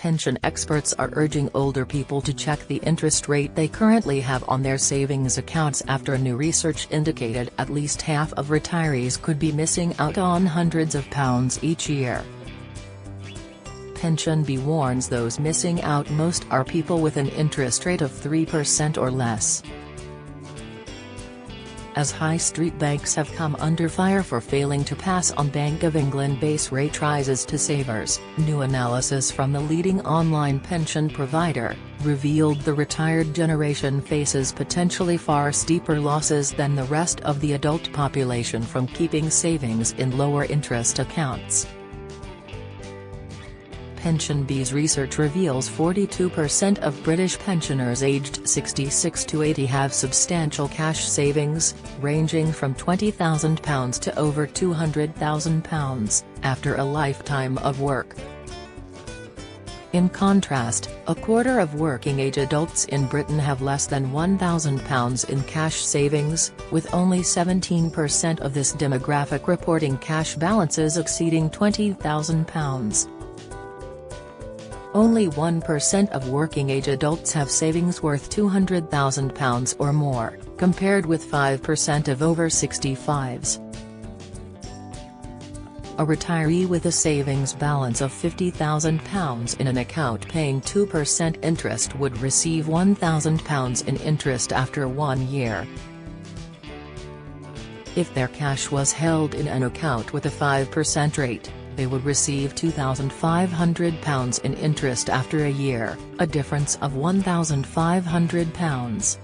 Pension experts are urging older people to check the interest rate they currently have on their savings accounts after new research indicated at least half of retirees could be missing out on hundreds of pounds each year. PensionBee warns those missing out most are people with an interest rate of 3% or less. As high street banks have come under fire for failing to pass on Bank of England base rate rises to savers, new analysis from the leading online pension provider revealed the retired generation faces potentially far steeper losses than the rest of the adult population from keeping savings in lower interest accounts. PensionBee's research reveals 42% of British pensioners aged 66 to 80 have substantial cash savings, ranging from £20,000 to over £200,000, after a lifetime of work. In contrast, a quarter of working-age adults in Britain have less than £1,000 in cash savings, with only 17% of this demographic reporting cash balances exceeding £20,000. Only 1% of working-age adults have savings worth £200,000 or more, compared with 5% of over 65s. A retiree with a savings balance of £50,000 in an account paying 2% interest would receive £1,000 in interest after 1 year. If their cash was held in an account with a 5% rate, they would receive £2,500 in interest after a year, a difference of £1,500.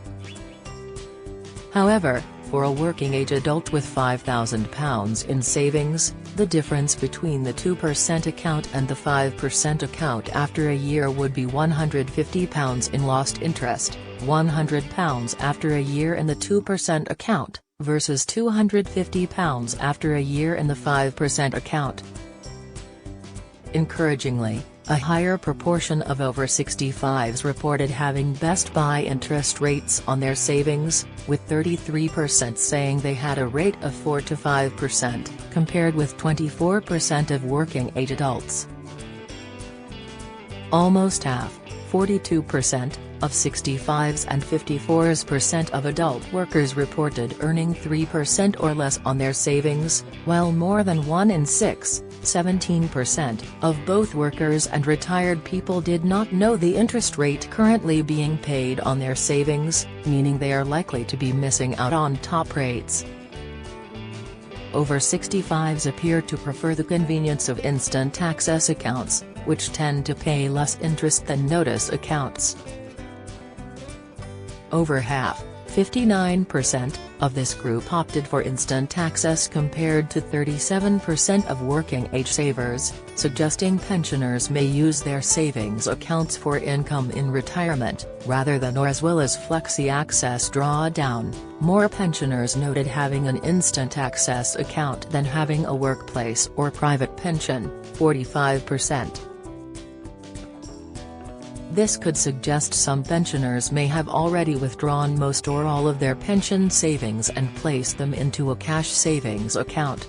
However, for a working-age adult with £5,000 in savings, the difference between the 2% account and the 5% account after a year would be £150 in lost interest, £100 after a year in the 2% account, versus £250 after a year in the 5% account. Encouragingly, a higher proportion of over 65s reported having best buy interest rates on their savings, with 33% saying they had a rate of 4 to 5%, compared with 24% of working-age adults. Almost half, 42%, of 65s and 54% of adult workers reported earning 3% or less on their savings, while more than 1 in 6, 17%, of both workers and retired people did not know the interest rate currently being paid on their savings, meaning they are likely to be missing out on top rates. Over 65s appear to prefer the convenience of instant access accounts, which tend to pay less interest than notice accounts. Over half, 59%, of this group opted for instant access compared to 37% of working-age savers, suggesting pensioners may use their savings accounts for income in retirement, rather than or as well as flexi access drawdown. More pensioners noted having an instant access account than having a workplace or private pension, 45%. This could suggest some pensioners may have already withdrawn most or all of their pension savings and placed them into a cash savings account.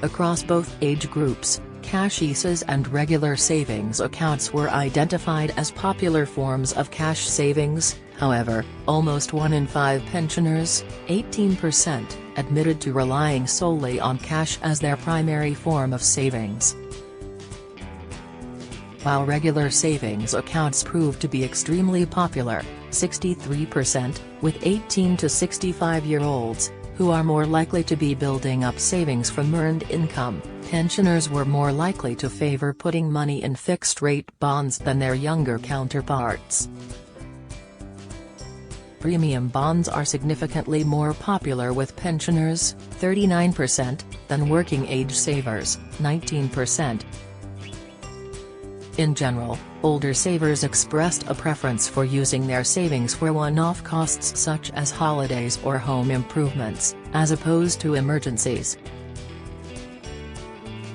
Across both age groups, cash ISAs and regular savings accounts were identified as popular forms of cash savings. However, almost 1 in 5 pensioners, 18%, admitted to relying solely on cash as their primary form of savings. While regular savings accounts proved to be extremely popular, 63%, with 18 to 65-year-olds, who are more likely to be building up savings from earned income, pensioners were more likely to favor putting money in fixed-rate bonds than their younger counterparts. Premium bonds are significantly more popular with pensioners, 39%, than working-age savers, 19%. In general, older savers expressed a preference for using their savings for one-off costs such as holidays or home improvements, as opposed to emergencies.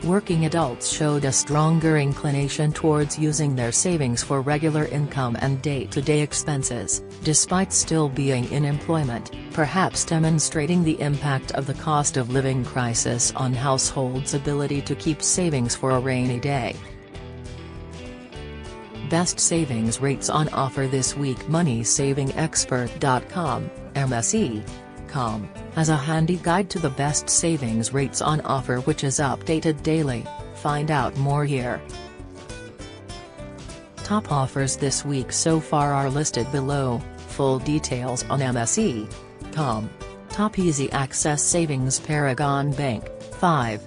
Working adults showed a stronger inclination towards using their savings for regular income and day-to-day expenses, despite still being in employment, perhaps demonstrating the impact of the cost of living crisis on households' ability to keep savings for a rainy day. best savings rates on offer this week. MoneySavingExpert.com, MSE.com, has a handy guide to the best savings rates on offer which is updated daily. Find out more here. Top offers this week so far are listed below. Full details on MSE.com. Top Easy Access Savings Paragon Bank, 5.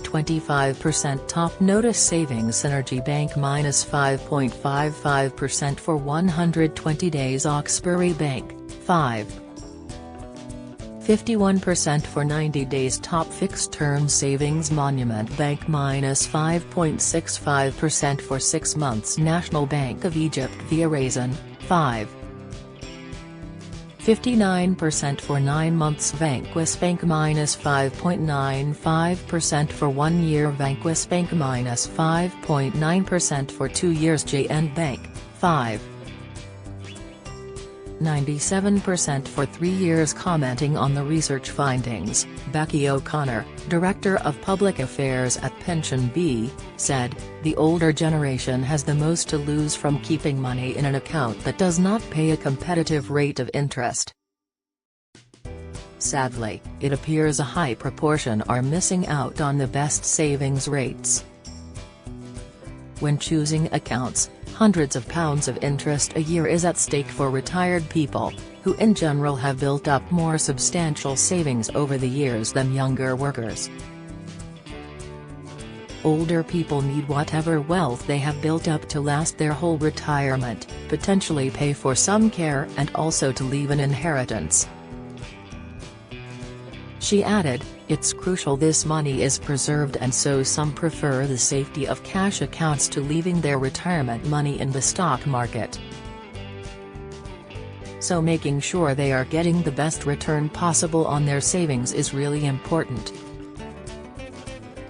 25% Top Notice Savings Synergy Bank -5.55% for 120 days. Oxbury Bank, 5. 51% for 90 days. Top Fixed Term Savings Monument Bank -5.65% for 6 months. National Bank of Egypt via Raisin, 5. 59% for 9 months. Vanquis Bank -5.95% for 1 year. Vanquis Bank -5.9% for 2 years. JN Bank, 5. 97% for 3 years. Commenting on the research findings, Becky O'Connor, Director of Public Affairs at PensionBee, said, "The older generation has the most to lose from keeping money in an account that does not pay a competitive rate of interest. Sadly, it appears a high proportion are missing out on the best savings rates. When choosing accounts, hundreds of pounds of interest a year is at stake for retired people, who in general have built up more substantial savings over the years than younger workers. Older people need whatever wealth they have built up to last their whole retirement, potentially pay for some care and also to leave an inheritance." She added, "It's crucial this money is preserved, and so some prefer the safety of cash accounts to leaving their retirement money in the stock market. So making sure they are getting the best return possible on their savings is really important."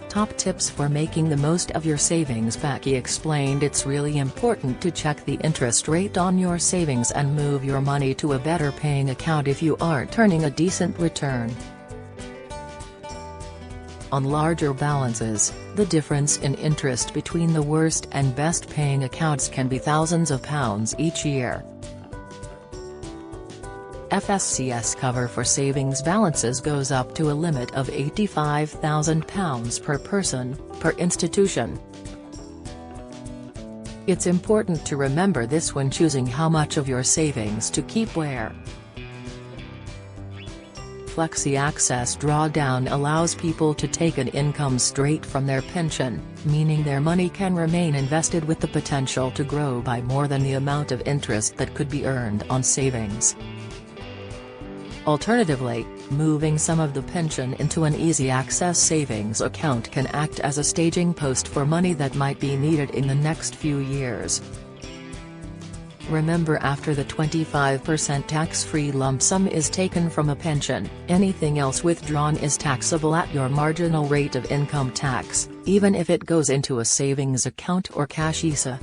Top tips for making the most of your savings. Becky explained it's really important to check the interest rate on your savings and move your money to a better paying account if you aren't earning a decent return. On larger balances, the difference in interest between the worst and best paying accounts can be thousands of pounds each year. FSCS cover for savings balances goes up to a limit of £85,000 per person, per institution. It's important to remember this when choosing how much of your savings to keep where. Flexi Access Drawdown allows people to take an income straight from their pension, meaning their money can remain invested with the potential to grow by more than the amount of interest that could be earned on savings. Alternatively, moving some of the pension into an easy access savings account can act as a staging post for money that might be needed in the next few years. Remember, after the 25% tax-free lump sum is taken from a pension, anything else withdrawn is taxable at your marginal rate of income tax, even if it goes into a savings account or cash ISA.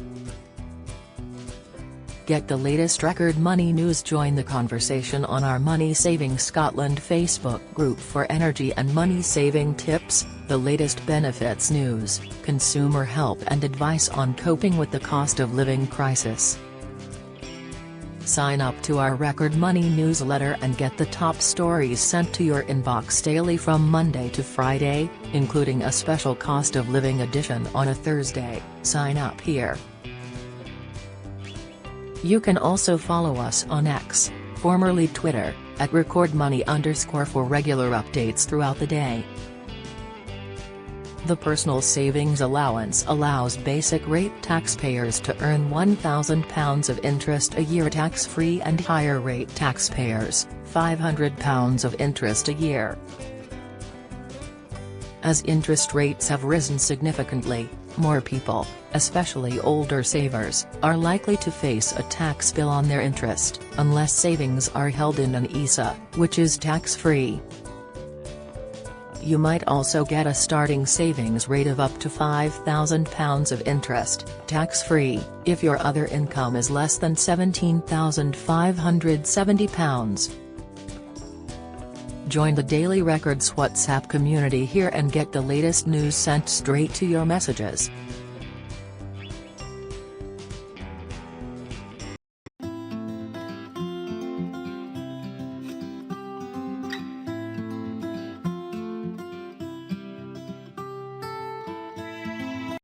Get the latest record money news. Join the conversation on our Money Saving Scotland Facebook group for energy and money saving tips, the latest benefits news, consumer help and advice on coping with the cost of living crisis. Sign up to our Record Money newsletter and get the top stories sent to your inbox daily from Monday to Friday, including a special cost of living edition on a Thursday. Sign up here. You can also follow us on X, formerly Twitter, at @recordmoney_ for regular updates throughout the day. The Personal Savings Allowance allows basic rate taxpayers to earn £1,000 of interest a year tax-free and higher rate taxpayers, £500 of interest a year. As interest rates have risen significantly, more people, especially older savers, are likely to face a tax bill on their interest, unless savings are held in an ISA, which is tax-free. You might also get a starting savings rate of up to £5,000 of interest, tax-free, if your other income is less than £17,570. Join the Daily Records WhatsApp community here and get the latest news sent straight to your messages.